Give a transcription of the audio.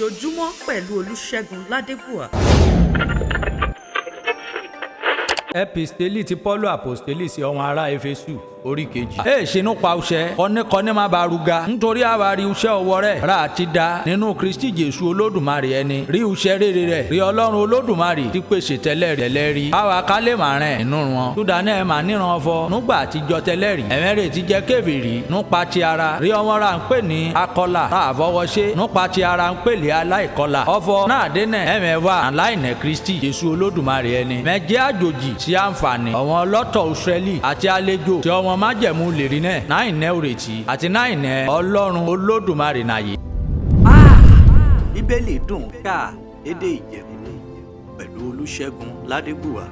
ojoojúmọ́ pẹ̀lú Olúṣẹ́gun Ládébùà. Episteli ti Pọ́ọ̀lù àpòstélì sí àwọn ará Éfésù orí kejì. Ṣe nípa uṣẹ́ kọ́níkọ́ní má ba ruga nítorí àwárí uṣẹ́ ọwọ́ rẹ̀ rà àti dá nínú Kristi Jésù Olódùmarè ẹni rí uṣẹ́ rere rẹ̀ rí Ọlọ́run Olódùmarè ti pèsè tẹ́lẹ̀ rí àwa ká lè máa rìn inú wọn túdà náà máa níran ọfọ nígbà àtijọ́ tẹ́lẹ̀ rí ẹ̀mẹ́rẹ̀ ti jẹ́ kéfìrí nípa ti ara rí ọmọ ra ń pè ní akọ́là tá àfọwọ́ṣe nípa ti ara ń pè ní aláìkọ́là ọfọ náà dénà ẹ̀mẹ́wà aláìnẹ̀ Kristi Jésù Olódùmarè ẹni mẹ́jẹ́ àjòjì sí àǹfààní àwọn ọlọ́tọ̀ Ísírẹ́lì àti àlejò tí ọmọ májẹ̀mú lè rí náà náà ìnẹ́ òrètí àti náà ìnẹ́ Ọlọ́run Olódùmarè nàyè. Bíbélì dùn ká lédè Ìjẹ̀bú pẹ̀lú Olúṣẹ́gun Ládébùà.